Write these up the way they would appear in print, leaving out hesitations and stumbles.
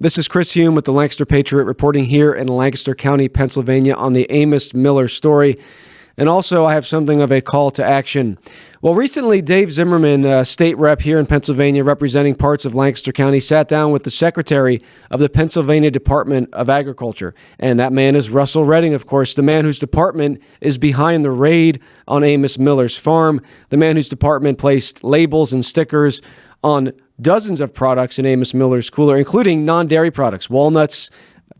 This is Chris Hume with the Lancaster Patriot reporting here in Lancaster County, Pennsylvania on the Amos Miller story. And also, I have something of a call to action. Well, recently, Dave Zimmerman, state rep here in Pennsylvania, representing parts of Lancaster County, sat down with the secretary of the Pennsylvania Department of Agriculture. And that man is Russell Redding, of course, the man whose department is behind the raid on Amos Miller's farm, the man whose department placed labels and stickers on dozens of products in Amos Miller's cooler, including non-dairy products, walnuts,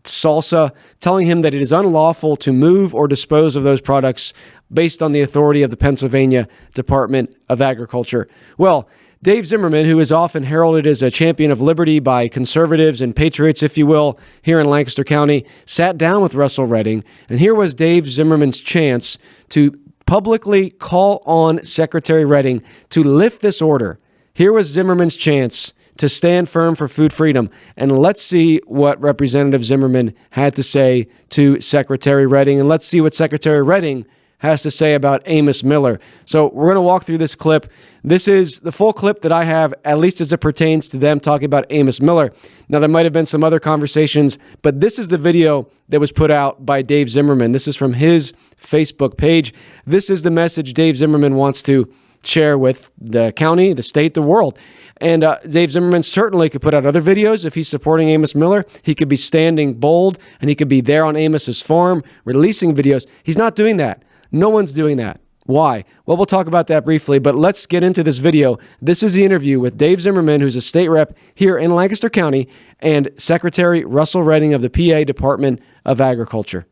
salsa, telling him that it is unlawful to move or dispose of those products based on the authority of the Pennsylvania Department of Agriculture. Well, Dave Zimmerman, who is often heralded as a champion of liberty by conservatives and patriots, if you will, here in Lancaster County, sat down with Russell Redding, and here was Dave Zimmerman's chance to publicly call on Secretary Redding to lift this order. Here was Zimmerman's chance to stand firm for food freedom. And let's see what Representative Zimmerman had to say to Secretary Redding, and let's see what Secretary Redding has to say about Amos Miller. So we're going to walk through this clip. This is the full clip that I have, at least as it pertains to them talking about Amos Miller. Now, there might have been some other conversations, but this is the video that was put out by Dave Zimmerman. This is from his Facebook page. This is the message Dave Zimmerman wants to share with the county, the state, the world. And Dave Zimmerman certainly could put out other videos if he's supporting Amos Miller. He could be standing bold, and he could be there on Amos's farm releasing videos. He's not doing that. No one's doing that. Why? Well, we'll talk about that briefly, but let's get into this video. This is the interview with Dave Zimmerman, who's a state rep here in Lancaster County, and Secretary Russell Redding of the PA Department of Agriculture.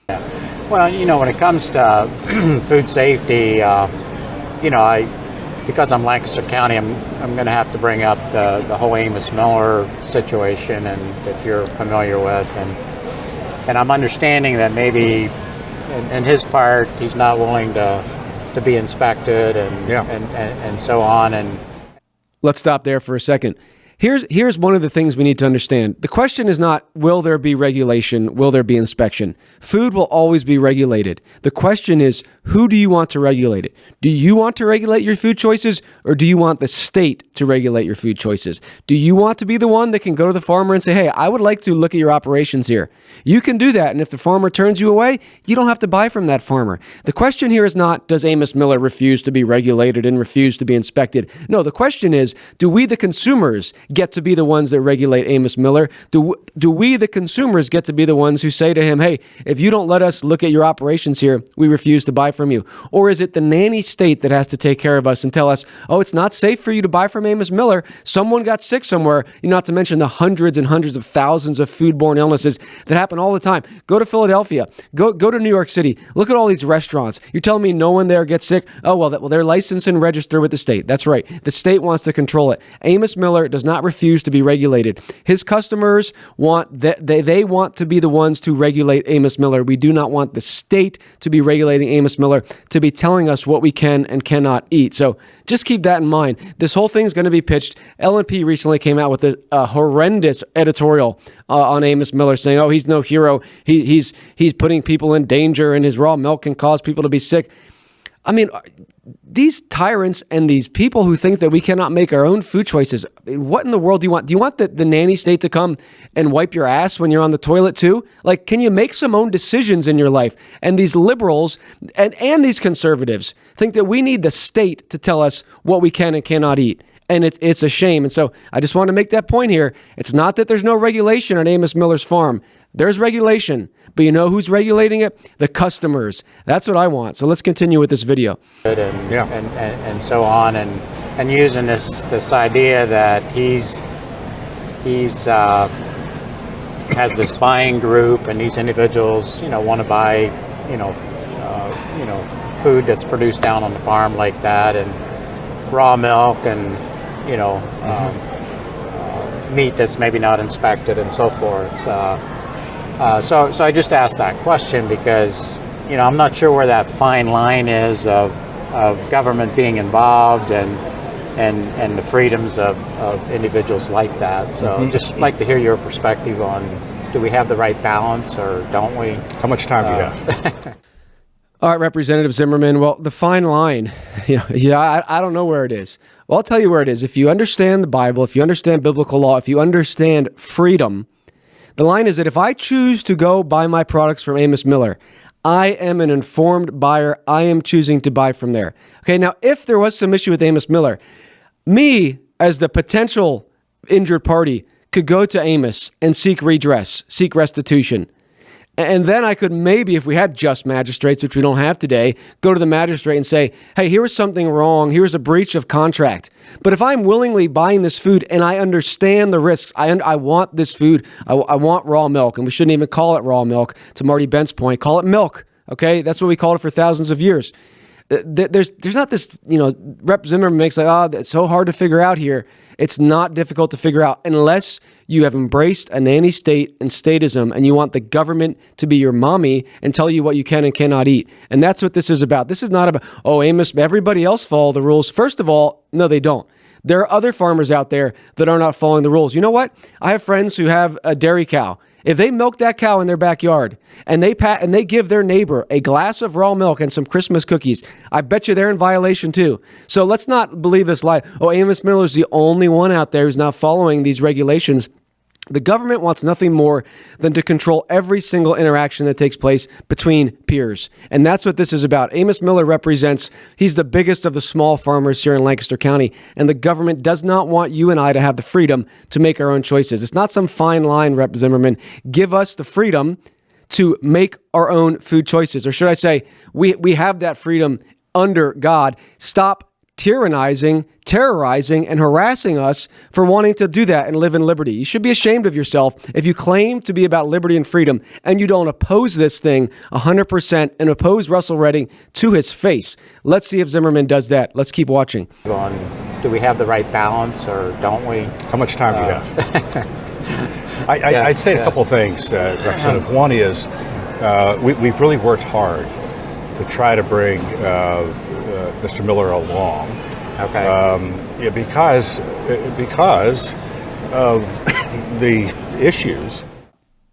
Well, when it comes to food safety, because I'm Lancaster County, I'm going to have to bring up the whole Amos Miller situation and that you're familiar with, and I'm understanding that maybe in his part he's not willing to be inspected and so on. And let's stop there for a second. Here's one of the things we need to understand. The question is not, will there be regulation? Will there be inspection? Food will always be regulated. The question is, who do you want to regulate it? Do you want to regulate your food choices, or do you want the state to regulate your food choices? Do you want to be the one that can go to the farmer and say, hey, I would like to look at your operations here? You can do that, and if the farmer turns you away, you don't have to buy from that farmer. The question here is not, does Amos Miller refuse to be regulated and refuse to be inspected? No, the question is, do we, the consumers, get to be the ones that regulate Amos Miller? Do we, the consumers, get to be the ones who say to him, hey, if you don't let us look at your operations here, we refuse to buy from you? Or is it the nanny state that has to take care of us and tell us, oh, it's not safe for you to buy from Amos Miller. Someone got sick somewhere, not to mention the hundreds and hundreds of thousands of foodborne illnesses that happen all the time. Go to Philadelphia. Go to New York City. Look at all these restaurants. You're telling me no one there gets sick? Oh, well, they're licensed and registered with the state. That's right. The state wants to control it. Amos Miller does not refuse to be regulated. His customers want that they want to be the ones to regulate Amos Miller. We do not want the state to be regulating Amos Miller, to be telling us what we can and cannot eat. So just keep that in mind. This whole thing is going to be pitched. L&P recently came out with a horrendous editorial on Amos Miller, saying, oh, he's no hero. He's putting people in danger, and his raw milk can cause people to be sick. I mean, these tyrants and these people who think that we cannot make our own food choices, what in the world do you want? Do you want the nanny state to come and wipe your ass when you're on the toilet too? Like, can you make some own decisions in your life? And these liberals and these conservatives think that we need the state to tell us what we can and cannot eat. And it's a shame. And so I just want to make that point here. It's not that there's no regulation on Amos Miller's farm. There's regulation. But you know who's regulating it? The customers. That's what I want. So let's continue with this video. And so on, and using this idea that he's has this buying group, and these individuals want to buy food that's produced down on the farm like that, and raw milk, and meat that's maybe not inspected and so forth. So I just asked that question because I'm not sure where that fine line is of government being involved and the freedoms of individuals like that. So just like to hear your perspective on, do we have the right balance or don't we? How much time do you have? All right, Representative Zimmerman. Well, the fine line, I don't know where it is. Well, I'll tell you where it is. If you understand the Bible, if you understand biblical law, if you understand freedom, The line is that if I choose to go buy my products from Amos Miller, I am an informed buyer. I am choosing to buy from there. Okay, now if there was some issue with Amos Miller, me as the potential injured party could go to Amos and seek redress, seek restitution. And then I could maybe, if we had just magistrates, which we don't have today, go to the magistrate and say, hey, here was something wrong. Here's a breach of contract. But if I'm willingly buying this food and I understand the risks, I want this food, I want raw milk, and we shouldn't even call it raw milk, to Marty Bent's point, call it milk, okay? That's what we called it for thousands of years. There's not this, Rep. Zimmerman makes like, it's so hard to figure out here. It's not difficult to figure out unless you have embraced a nanny state and statism and you want the government to be your mommy and tell you what you can and cannot eat. And that's what this is about. This is not about, Amos, everybody else follow the rules. First of all, no, they don't. There are other farmers out there that are not following the rules. You know what? I have friends who have a dairy cow. If they milk that cow in their backyard and they give their neighbor a glass of raw milk and some Christmas cookies, I bet you they're in violation too. So let's not believe this lie. Amos Miller's the only one out there who's not following these regulations. The government wants nothing more than to control every single interaction that takes place between peers. And that's what this is about. Amos Miller he's the biggest of the small farmers here in Lancaster County. And the government does not want you and I to have the freedom to make our own choices. It's not some fine line, Rep. Zimmerman. Give us the freedom to make our own food choices. Or should I say, we have that freedom under God. Stop tyrannizing, terrorizing, and harassing us for wanting to do that and live in liberty. You should be ashamed of yourself if you claim to be about liberty and freedom and you don't oppose this thing 100% and oppose Russell Redding to his face. Let's see if Zimmerman does that. Let's keep watching. Do we have the right balance or don't we? How much time do you have? I'd say a couple of things, Representative. One is we've really worked hard to try to bring Mr. Miller along. Okay. Because of the issues.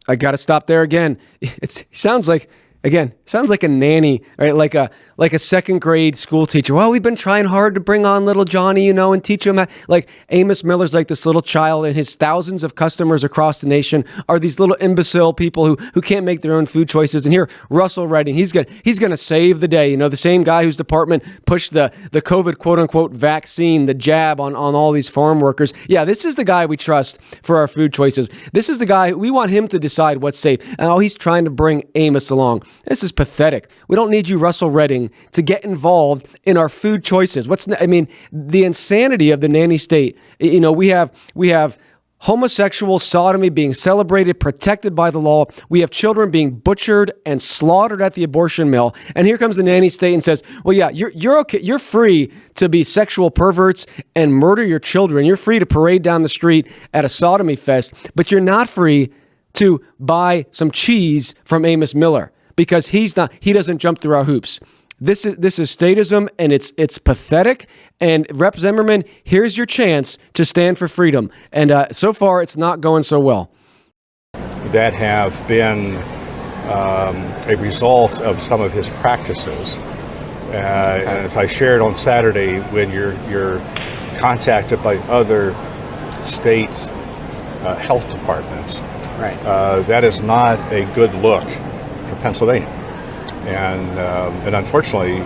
I got to stop there again. It sounds like a nanny, right? Like a second grade school teacher. Well, we've been trying hard to bring on little Johnny, and teach him. Like Amos Miller's like this little child, and his thousands of customers across the nation are these little imbecile people who can't make their own food choices. And here, Russell Redding, he's gonna save the day. The same guy whose department pushed the COVID quote unquote vaccine, the jab on all these farm workers. Yeah, this is the guy we trust for our food choices. This is the guy we want him to decide what's safe. And he's trying to bring Amos along. This is pathetic. We don't need you, Russell Redding, to get involved in our food choices. The insanity of the nanny state. We have homosexual sodomy being celebrated, protected by the law. We have children being butchered and slaughtered at the abortion mill. And here comes the nanny state and says, well, yeah, you're okay. You're free to be sexual perverts and murder your children. You're free to parade down the street at a sodomy fest, but you're not free to buy some cheese from Amos Miller. Because he doesn't jump through our hoops. This is statism, and it's pathetic. And Rep. Zimmerman, here's your chance to stand for freedom. And so far, it's not going so well. That have been a result of some of his practices. And as I shared on Saturday, when you're contacted by other states' health departments, right, that is not a good look for Pennsylvania, and unfortunately,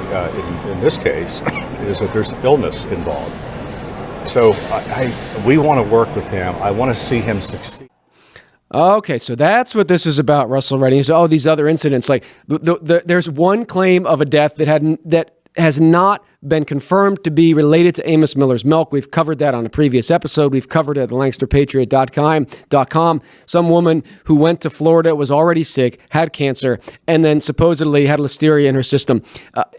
in this case, is that there's illness involved. So we want to work with him. I want to see him succeed. Okay, so that's what this is about, Russell Redding. So, these other incidents, like there's one claim of a death that has not been confirmed to be related to Amos Miller's milk. We've covered that on a previous episode. We've covered it at the LancasterPatriot.com. Some woman who went to Florida, was already sick, had cancer, and then supposedly had listeria in her system.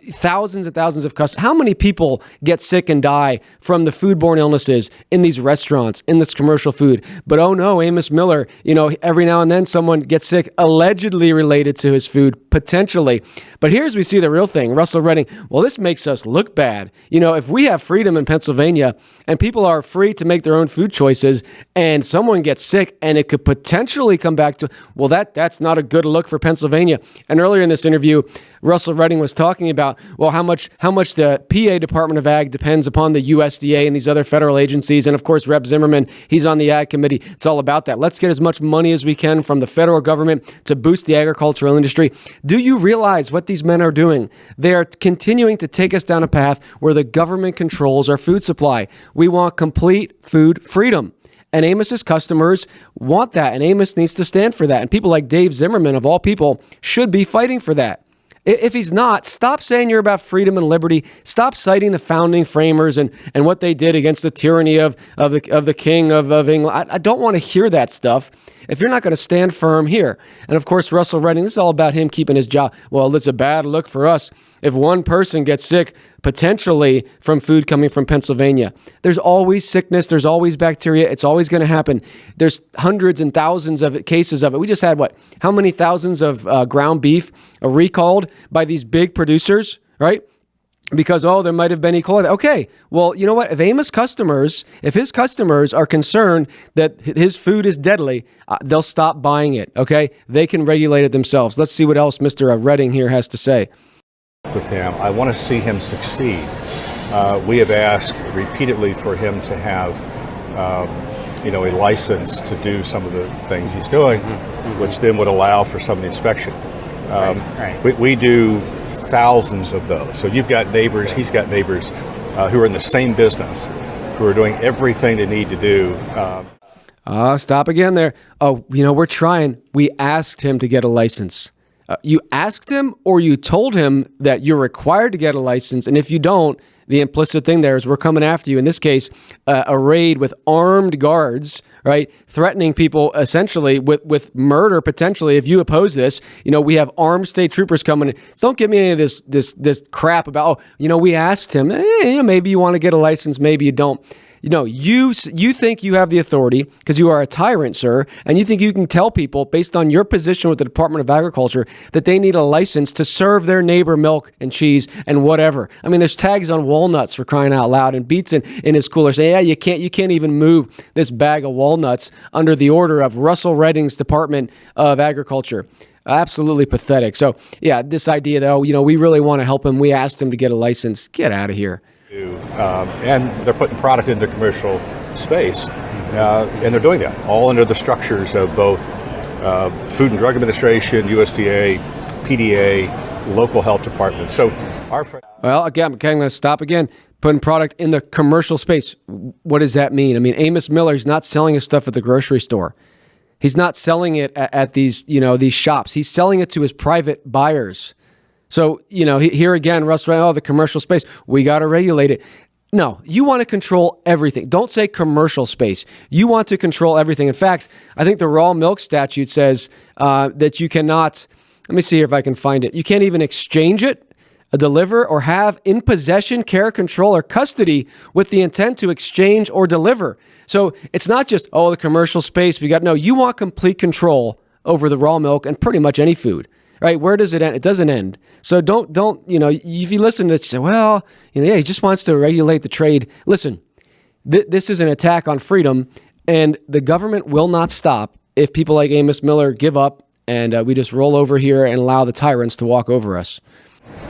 Thousands and thousands of customers. How many people get sick and die from the foodborne illnesses in these restaurants, in this commercial food? But Amos Miller, every now and then someone gets sick allegedly related to his food, potentially. But here's we see the real thing. Russell Redding, well, this makes us look bad. If we have freedom in Pennsylvania and people are free to make their own food choices and someone gets sick and it could potentially come back to, well, that's not a good look for Pennsylvania. And earlier in this interview, Russell Redding was talking about, well, how much the PA Department of Ag depends upon the USDA and these other federal agencies. And of course, Rep. Zimmerman, he's on the Ag Committee. It's all about that. Let's get as much money as we can from the federal government to boost the agricultural industry. Do you realize what these men are doing? They are continuing to take us down a path where the government controls our food supply. We want complete food freedom. And Amos's customers want that. And Amos needs to stand for that. And people like Dave Zimmerman, of all people, should be fighting for that. If he's not, stop saying you're about freedom and liberty. Stop citing the founding framers and what they did against the tyranny of the king of England. I don't want to hear that stuff if you're not going to stand firm here. And of course, Russell Redding, this is all about him keeping his job. Well, it's a bad look for us if one person gets sick, potentially from food coming from Pennsylvania. There's always sickness. There's always bacteria. It's always going to happen. There's hundreds and thousands of cases of it. We just had how many thousands of ground beef recalled by these big producers, right? Because, there might have been E. coli. Okay, well, you know what? If his customers are concerned that his food is deadly, they'll stop buying it, okay? They can regulate it themselves. Let's see what else Mr. Redding here has to say. With him, I want to see him succeed. We have asked repeatedly for him to have, a license to do some of the things he's doing, which then would allow for some of the inspection. We do thousands of those. So you've got neighbors, he's got neighbors who are in the same business, who are doing everything they need to do. Stop again there. We're trying. We asked him to get a license. You asked him or you told him that you're required to get a license, and if you don't, the implicit thing there is we're coming after you. In this case, a raid with armed guards, right, threatening people essentially with murder potentially if you oppose this. We have armed state troopers coming in. So don't give me any of this crap about, we asked him, maybe you want to get a license, maybe you don't. You think you have the authority because you are a tyrant, sir, and you think you can tell people based on your position with the Department of Agriculture that they need a license to serve their neighbor milk and cheese and whatever. I mean, there's tags on walnuts for crying out loud, and Beats in his cooler say, you can't even move this bag of walnuts under the order of Russell Redding's Department of Agriculture. Absolutely pathetic. So, this idea that, we really want to help him. We asked him to get a license. Get out of here. And they're putting product into the commercial space, and they're doing that all under the structures of both Food and Drug Administration, USDA, PDA, local health departments. So again, I'm going to stop again. Putting product in the commercial space. What does that mean? I mean, Amos Miller is not selling his stuff at the grocery store. He's not selling it at these shops. He's selling it to his private buyers. So, here again, Russ, the commercial space, we got to regulate it. No, you want to control everything. Don't say commercial space. You want to control everything. In fact, I think the raw milk statute says that you cannot, let me see if I can find it. You can't even exchange it, deliver, or have in possession, care, control, or custody with the intent to exchange or deliver. So it's not just, the commercial space. You want complete control over the raw milk and pretty much any food. Right? Where does it end? It doesn't end. So don't, if you listen to this, say, he just wants to regulate the trade. Listen, this is an attack on freedom, and the government will not stop if people like Amos Miller give up and we just roll over here and allow the tyrants to walk over us.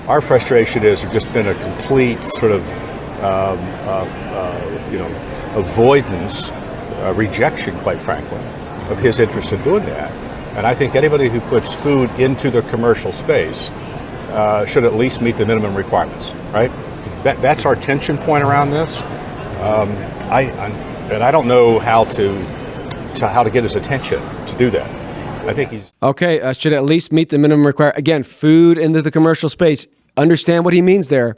Our frustration is there's just been a complete sort of, avoidance, rejection, quite frankly, of his interest in doing that. And I think anybody who puts food into the commercial space should at least meet the minimum requirements, right? That's our tension point around this. I don't know how to get his attention to do that. I think he's okay. Should at least meet the minimum requirement. Again, food into the commercial space. Understand what he means there.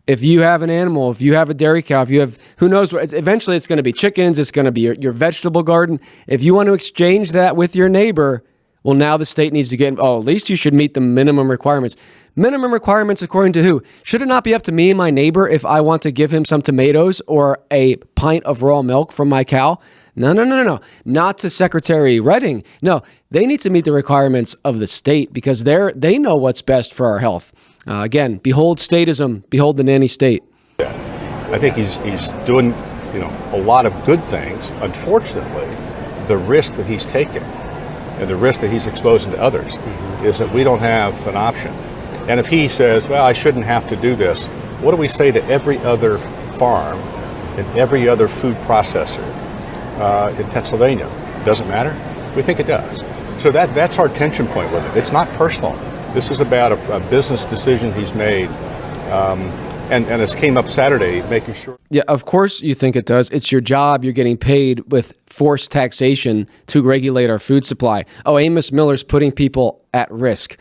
If you have an animal, if you have a dairy cow, if you have, who knows what, eventually it's going to be chickens, it's going to be your vegetable garden. If you want to exchange that with your neighbor, well, now the state needs to get, at least you should meet the minimum requirements. Minimum requirements according to who? Should it not be up to me and my neighbor if I want to give him some tomatoes or a pint of raw milk from my cow? No. Not to Secretary Redding. No, they need to meet the requirements of the state because they know what's best for our health. Again, behold statism, behold the nanny state. I think he's doing, a lot of good things. Unfortunately, the risk that he's taken and the risk that he's exposing to others is that we don't have an option. And if he says, well, I shouldn't have to do this, what do we say to every other farm and every other food processor in Pennsylvania? Doesn't matter? We think it does. So that's our tension point with it. It's not personal. This is about a business decision he's made. And this came up Saturday, making sure. Yeah, of course you think it does. It's your job. You're getting paid with forced taxation to regulate our food supply. Oh, Amos Miller's putting people at risk.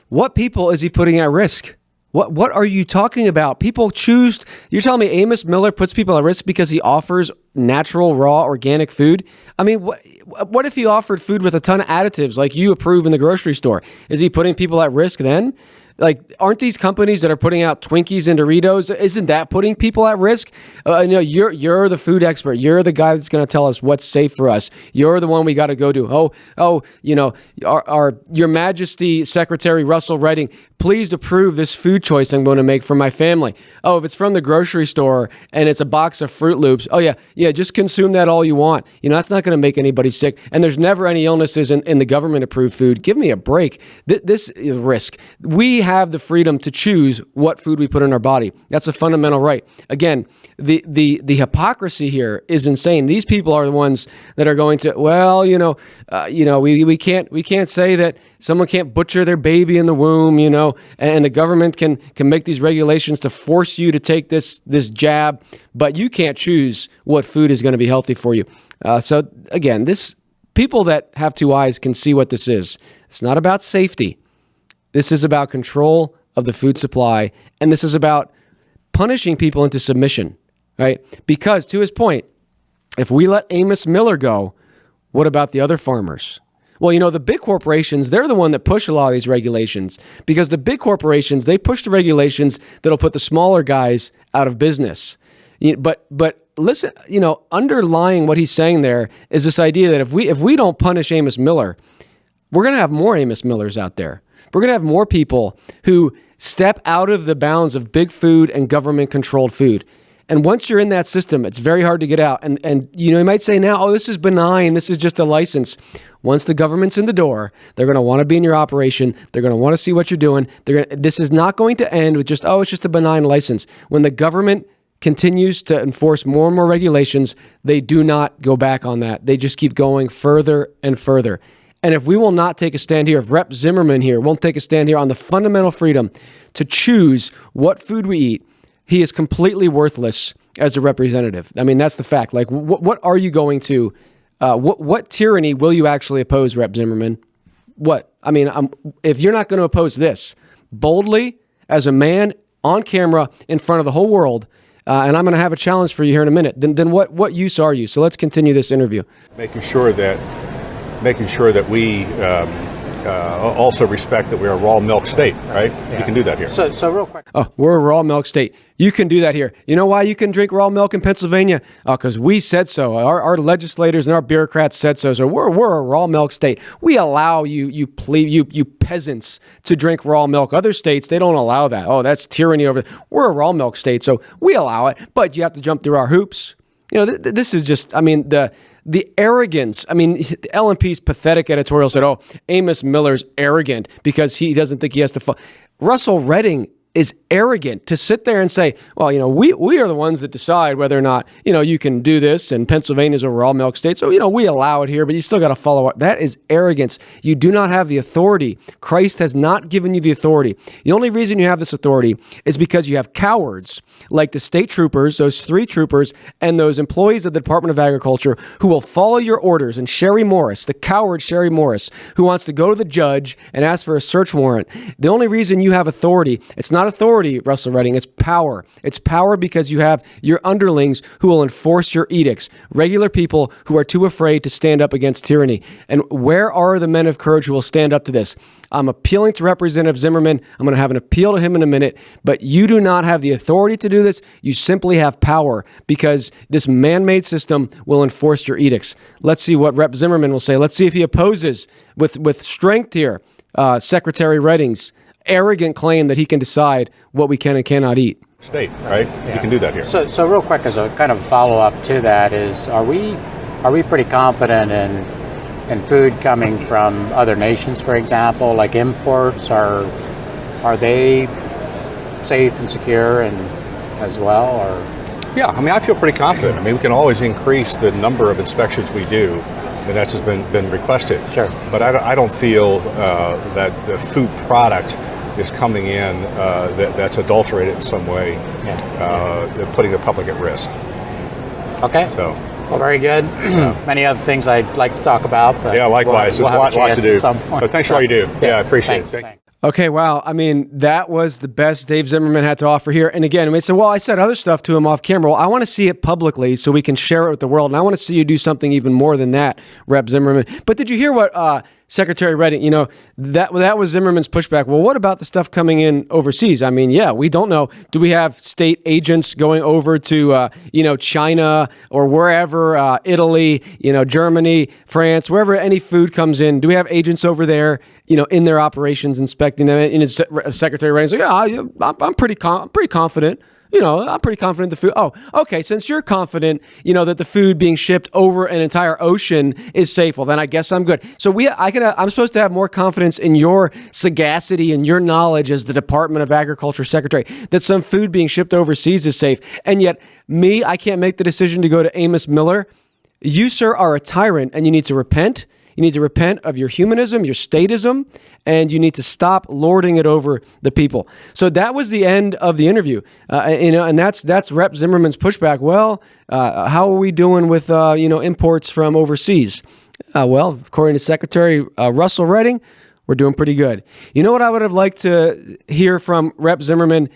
What people is he putting at risk? What are you talking about? People choose. You're telling me Amos Miller puts people at risk because he offers natural, raw, organic food? I mean, what if he offered food with a ton of additives like you approve in the grocery store? Is he putting people at risk then? Like, aren't these companies that are putting out Twinkies and Doritos, isn't that putting people at risk? You're the food expert. You're the guy that's going to tell us what's safe for us. You're the one we got to go to. Your Majesty, Secretary Russell Redding, please approve this food choice I'm going to make for my family. Oh, if it's from the grocery store and it's a box of Fruit Loops, just consume that all you want. That's not going to make anybody sick. And there's never any illnesses in the government-approved food. Give me a break. This is risk. We have the freedom to choose what food we put in our body. That's a fundamental right. Again, the hypocrisy here is insane. These people are the ones that are going to, we can't say that someone can't butcher their baby in the womb, and the government can make these regulations to force you to take this jab, but you can't choose what food is going to be healthy for you. So again, people that have two eyes can see what this is. It's not about safety. This is about control of the food supply, and this is about punishing people into submission, right? Because, to his point, if we let Amos Miller go, what about the other farmers? Well, the big corporations, they're the one that push a lot of these regulations because the big corporations, they push the regulations that'll put the smaller guys out of business. But listen, underlying what he's saying there is this idea that if we don't punish Amos Miller, we're going to have more Amos Millers out there. We're going to have more people who step out of the bounds of big food and government-controlled food. And once you're in that system, it's very hard to get out. And you might say now, oh, this is benign. This is just a license. Once the government's in the door, they're going to want to be in your operation. They're going to want to see what you're doing. This is not going to end with just, oh, it's just a benign license. When the government continues to enforce more and more regulations, they do not go back on that. They just keep going further and further. And if we will not take a stand here, if Rep. Zimmerman here won't take a stand here on the fundamental freedom to choose what food we eat, he is completely worthless as a representative. I mean, that's the fact. Like, what are you going to, what tyranny will you actually oppose, Rep. Zimmerman? What? I mean, if you're not going to oppose this boldly as a man on camera in front of the whole world, and I'm going to have a challenge for you here in a minute, then what use are you? So let's continue this interview. Making sure that we also respect that we're a raw milk state, right? Yeah. You can do that here. So real quick. Oh, we're a raw milk state. You can do that here. You know why you can drink raw milk in Pennsylvania? Because we said so. Our legislators and our bureaucrats said so. So we're a raw milk state. We allow you peasants to drink raw milk. Other states, they don't allow that. Oh, that's tyranny over there. We're a raw milk state, so we allow it. But you have to jump through our hoops. This is just, the arrogance. LNP's pathetic editorial said, oh, Amos Miller's arrogant because he doesn't think he has to Russell Redding is arrogant to sit there and say, well, we are the ones that decide whether or not, you can do this, and Pennsylvania's a raw milk state. So, we allow it here, but you still got to follow it. That is arrogance. You do not have the authority. Christ has not given you the authority. The only reason you have this authority is because you have cowards like the state troopers, those 3 troopers, and those employees of the Department of Agriculture who will follow your orders. And Sherry Morris, the coward Sherry Morris, who wants to go to the judge and ask for a search warrant. The only reason you have authority, it's not not authority, Russell Redding. It's power. It's power because you have your underlings who will enforce your edicts, regular people who are too afraid to stand up against tyranny. And where are the men of courage who will stand up to this? I'm appealing to Representative Zimmerman. I'm going to have an appeal to him in a minute, but you do not have the authority to do this. You simply have power because this man-made system will enforce your edicts. Let's see what Rep. Zimmerman will say. Let's see if he opposes with strength here Secretary Redding's arrogant claim that he can decide what we can and cannot eat. State, right? Yeah. You can do that here. So real quick, as a kind of follow-up to that, is are we pretty confident in food coming from other nations, for example, like imports? Are they safe and secure and as well, or? Yeah, I mean, I feel pretty confident. I mean, we can always increase the number of inspections we do, and that's just been requested. Sure. But I don't feel that the food product is coming in that's adulterated in some way, putting the public at risk. Okay. So. Well, very good. Many other things I'd like to talk about. But yeah, likewise. There's a lot to do. But thanks for all you do. Yeah, I appreciate it. Thanks. Okay, wow. I mean, that was the best Dave Zimmerman had to offer here. And again, I mean, so, well, I said other stuff to him off camera. Well, I want to see it publicly so we can share it with the world. And I want to see you do something even more than that, Rep. Zimmerman. But did you hear what Secretary Redding, that was Zimmerman's pushback. Well, what about the stuff coming in overseas? I mean, yeah, we don't know. Do we have state agents going over to, China or wherever, Italy, Germany, France, wherever any food comes in? Do we have agents over there, in their operations inspecting them? And Secretary Redding's like, yeah, I'm pretty confident. I'm pretty confident the food. Oh, okay. Since you're confident, that the food being shipped over an entire ocean is safe, well, then I guess I'm good. So I'm supposed to have more confidence in your sagacity and your knowledge as the Department of Agriculture Secretary that some food being shipped overseas is safe. And yet I can't make the decision to go to Amos Miller. You, sir, are a tyrant and you need to repent. You need to repent of your humanism, your statism, and you need to stop lording it over the people. So that was the end of the interview, and that's Rep. Zimmerman's pushback. Well, how are we doing with imports from overseas? Well, according to Secretary Russell Redding, we're doing pretty good. You know what I would have liked to hear from Rep. Zimmerman?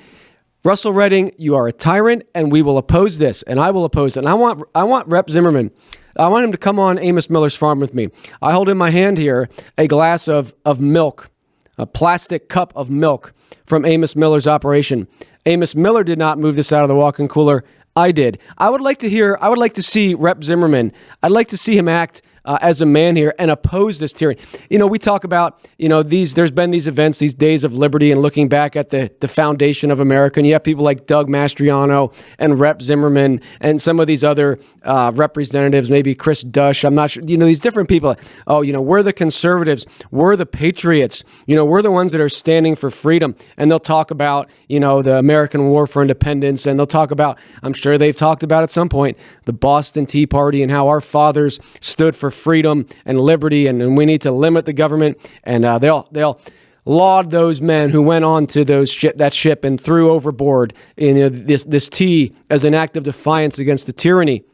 Russell Redding, you are a tyrant, and we will oppose this, and I will oppose it. And I want Rep. Zimmerman. I want him to come on Amos Miller's farm with me. I hold in my hand here a glass of milk, a plastic cup of milk from Amos Miller's operation. Amos Miller did not move this out of the walk-in cooler. I did. I would like to see Rep. Zimmerman. I'd like to see him act as a man here and oppose this tyranny. We talk about, there's been these events, these days of liberty and looking back at the foundation of America. And you have people like Doug Mastriano and Rep. Zimmerman and some of these other representatives, maybe Chris Dush. I'm not sure, these different people. Oh, we're the conservatives. We're the patriots. We're the ones that are standing for freedom. And they'll talk about, the American War for Independence. And they'll talk about, I'm sure they've talked about at some point, the Boston Tea Party and how our fathers stood for freedom and liberty, and we need to limit the government. And they'll laud those men who went on to that ship and threw overboard this tea as an act of defiance against the tyranny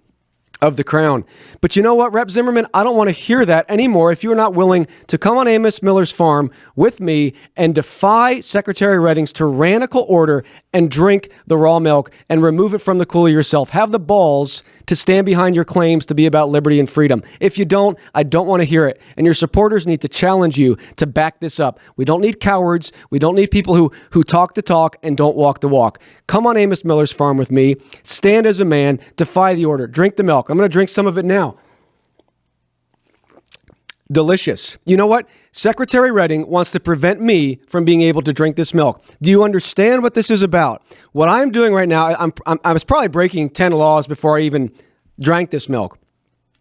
of the crown. But you know what, Rep. Zimmerman, I don't want to hear that anymore if you're not willing to come on Amos Miller's farm with me and defy Secretary Redding's tyrannical order and drink the raw milk and remove it from the cooler yourself. Have the balls to stand behind your claims to be about liberty and freedom. If you don't, I don't want to hear it. And your supporters need to challenge you to back this up. We don't need cowards. We don't need people who talk the talk and don't walk the walk. Come on Amos Miller's farm with me. Stand as a man. Defy the order. Drink the milk. I'm going to drink some of it now. Delicious. You know what? Secretary Redding wants to prevent me from being able to drink this milk. Do you understand what this is about? What I'm doing right now, I was probably breaking 10 laws before I even drank this milk.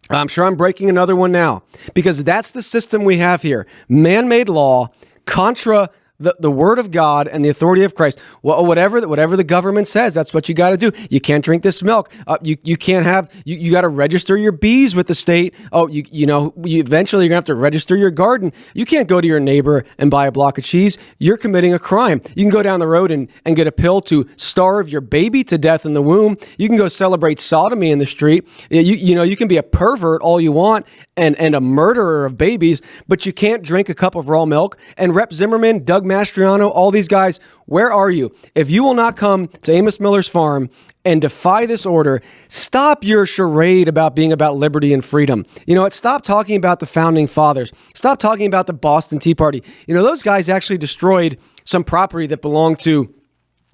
I'm sure I'm breaking another one now because that's the system we have here. Man-made law contra the word of God and the authority of Christ. Well, whatever the government says, that's what you got to do. You can't drink this milk. You can't have. You got to register your bees with the state. Oh, eventually you're gonna have to register your garden. You can't go to your neighbor and buy a block of cheese. You're committing a crime. You can go down the road and get a pill to starve your baby to death in the womb. You can go celebrate sodomy in the street. You can be a pervert all you want and a murderer of babies, but you can't drink a cup of raw milk. And Rep. Zimmerman, Doug Mastriano, all these guys, where are you? If you will not come to Amos Miller's farm and defy this order, stop your charade about being about liberty and freedom. You know what? Stop talking about the founding fathers. Stop talking about the Boston Tea Party. You know, those guys actually destroyed some property that belonged to,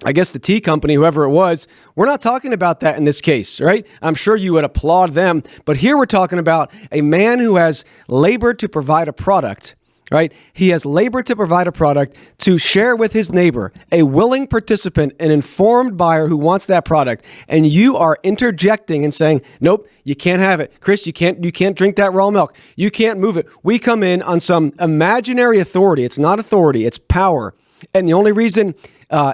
I guess, the tea company, whoever it was. We're not talking about that in this case, right? I'm sure you would applaud them. But here we're talking about a man who has labored to provide a product, right? He has labored to provide a product to share with his neighbor, a willing participant, an informed buyer who wants that product. And you are interjecting and saying, nope, you can't have it. Chris, you can't drink that raw milk. You can't move it. We come in on some imaginary authority. It's not authority, it's power. And the only reason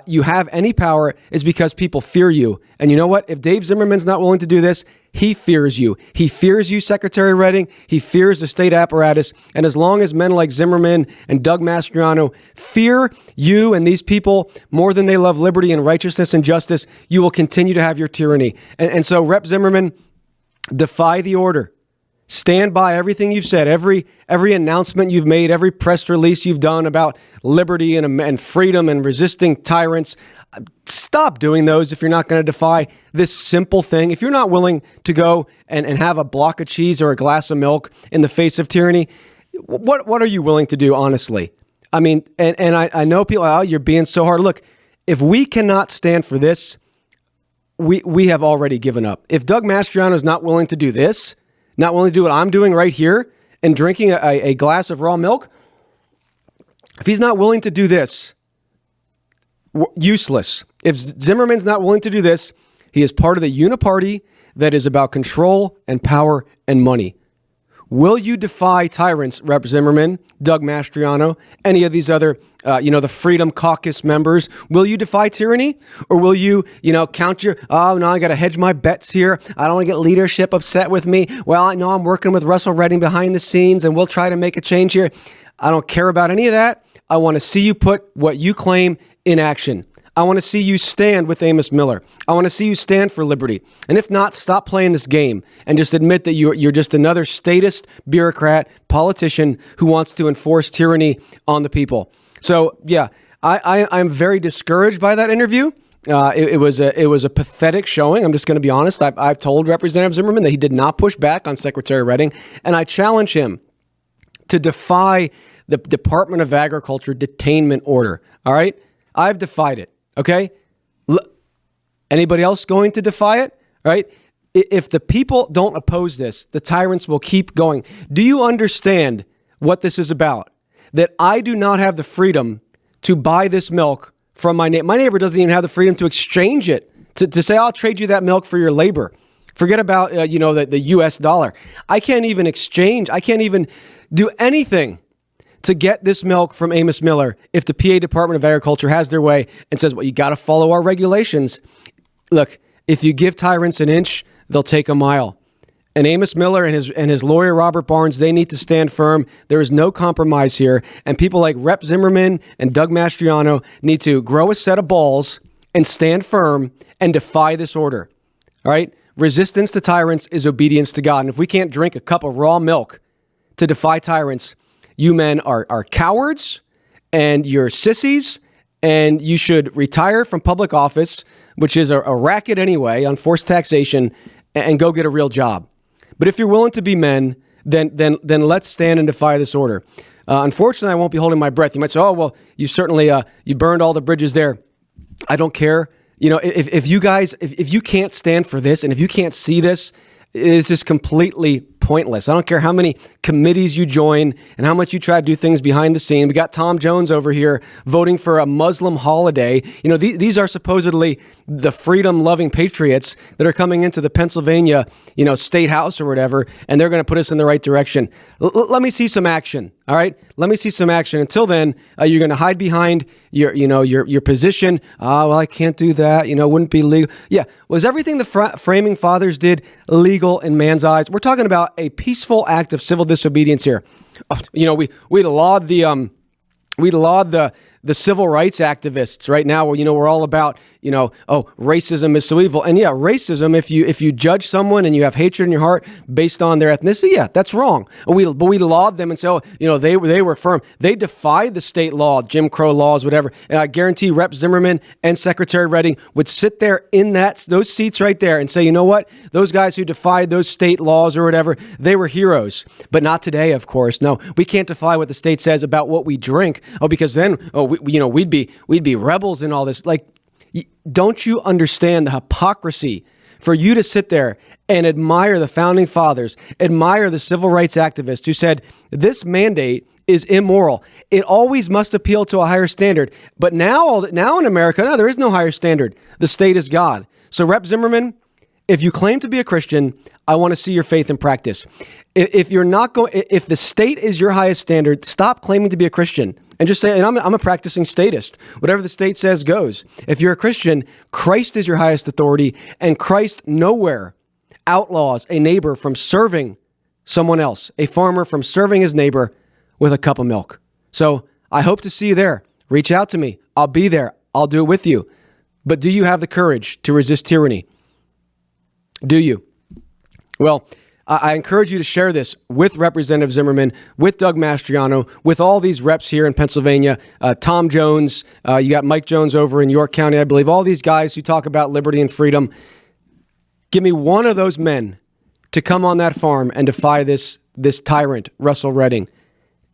you have any power is because people fear you. And you know what? If Dave Zimmerman's not willing to do this, he fears you. He fears you, Secretary Redding. He fears the state apparatus. And as long as men like Zimmerman and Doug Mastriano fear you and these people more than they love liberty and righteousness and justice, you will continue to have your tyranny. And so, Rep. Zimmerman, defy the order. Stand by everything you've said, every announcement you've made, every press release you've done about liberty and freedom and resisting tyrants. Stop doing those if you're not going to defy this simple thing. If you're not willing to go and have a block of cheese or a glass of milk in the face of tyranny, what are you willing to do, honestly? I mean, and I know people, oh, you're being so hard. Look, if we cannot stand for this, we have already given up. If Doug Mastriano is not willing to do this, not willing to do what I'm doing right here and drinking a glass of raw milk, if he's not willing to do this, useless. If Zimmerman's not willing to do this, he is part of the uniparty that is about control and power and money. Will you defy tyrants, Rep. Zimmerman, Doug Mastriano, any of these other, the Freedom Caucus members? Will you defy tyranny? Or will you, count your, oh, no, I got to hedge my bets here. I don't want to get leadership upset with me. Well, I know I'm working with Russell Redding behind the scenes and we'll try to make a change here. I don't care about any of that. I want to see you put what you claim in action. I want to see you stand with Amos Miller. I want to see you stand for liberty. And if not, stop playing this game and just admit that you're just another statist, bureaucrat, politician who wants to enforce tyranny on the people. So, yeah, I'm very discouraged by that interview. It was a pathetic showing. I'm just going to be honest. I've told Representative Zimmerman that he did not push back on Secretary Redding, and I challenge him to defy the Department of Agriculture detainment order. All right? I've defied it. Okay? Anybody else going to defy it? All right? If the people don't oppose this, the tyrants will keep going. Do you understand what this is about? That I do not have the freedom to buy this milk from my neighbor. My neighbor doesn't even have the freedom to exchange it, to say, I'll trade you that milk for your labor. Forget about, the U.S. dollar. I can't even exchange. I can't even do anything to get this milk from Amos Miller if the PA Department of Agriculture has their way and says, well, you got to follow our regulations. Look, if you give tyrants an inch, they'll take a mile. And Amos Miller and his lawyer, Robert Barnes, they need to stand firm. There is no compromise here. And people like Rep. Zimmerman and Doug Mastriano need to grow a set of balls and stand firm and defy this order. All right? Resistance to tyrants is obedience to God. And if we can't drink a cup of raw milk to defy tyrants, you men are cowards and you're sissies, and you should retire from public office, which is a racket anyway, on forced taxation, and go get a real job. But if you're willing to be men, then let's stand and defy this order. Unfortunately, I won't be holding my breath. You might say, oh, well, you certainly you burned all the bridges there. I don't care. If you guys, if you can't stand for this and if you can't see this, it's just completely pointless. I don't care how many committees you join and how much you try to do things behind the scene. We got Tom Jones over here voting for a Muslim holiday. These are supposedly the freedom-loving patriots that are coming into the Pennsylvania, state house or whatever, and they're going to put us in the right direction. Let me see some action. All right, let me see some action. Until then, you're going to hide behind your position. Well, I can't do that. Wouldn't be legal. Yeah, was everything the framing fathers did legal in man's eyes? We're talking about a peaceful act of civil disobedience here. We laud the the civil rights activists right now, where, we're all about, racism is so evil. And yeah, racism, if you judge someone and you have hatred in your heart based on their ethnicity, yeah, that's wrong. But we laud them and say, they were firm. They defied the state law, Jim Crow laws, whatever. And I guarantee Rep. Zimmerman and Secretary Redding would sit there in those seats right there and say, you know what? Those guys who defied those state laws or whatever, they were heroes. But not today, of course. No, we can't defy what the state says about what we drink. Because then, we'd be rebels and all this. Like, don't you understand the hypocrisy for you to sit there and admire the founding fathers, admire the civil rights activists who said this mandate is immoral. It always must appeal to a higher standard. But now in America, no, there is no higher standard. The state is God. So Rep. Zimmerman, if you claim to be a Christian, I want to see your faith in practice. If you're not going, if the state is your highest standard, stop claiming to be a Christian and just say, and I'm a practicing statist. Whatever the state says goes. If you're a Christian, Christ is your highest authority, and Christ nowhere outlaws a neighbor from serving someone else, a farmer from serving his neighbor with a cup of milk. So I hope to see you there. Reach out to me. I'll be there. I'll do it with you. But do you have the courage to resist tyranny? Do you? Well, I encourage you to share this with Representative Zimmerman, with Doug Mastriano, with all these reps here in Pennsylvania, Tom Jones, you got Mike Jones over in York County, I believe, all these guys who talk about liberty and freedom. Give me one of those men to come on that farm and defy this tyrant, Russell Redding.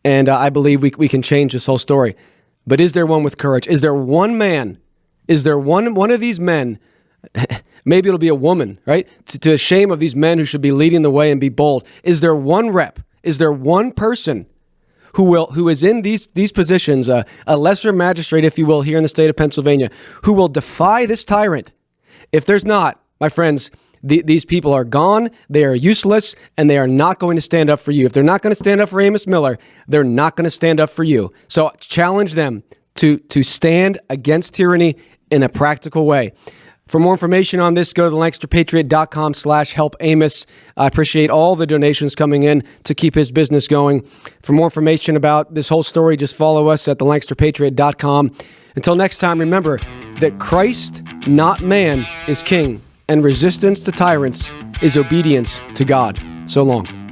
And I believe we can change this whole story. But is there one with courage? Is there one man? Is there one of these men? Maybe it'll be a woman, right? To the shame of these men who should be leading the way and be bold. Is there one rep? Is there one person who is in these positions, a lesser magistrate, if you will, here in the state of Pennsylvania, who will defy this tyrant? If there's not, my friends, these people are gone, they are useless, and they are not going to stand up for you. If they're not going to stand up for Amos Miller, they're not going to stand up for you. So challenge them to stand against tyranny in a practical way. For more information on this, go to thelancasterpatriot.com/help Amos. I appreciate all the donations coming in to keep his business going. For more information about this whole story, just follow us at thelancasterpatriot.com. Until next time, remember that Christ, not man, is king, and resistance to tyrants is obedience to God. So long.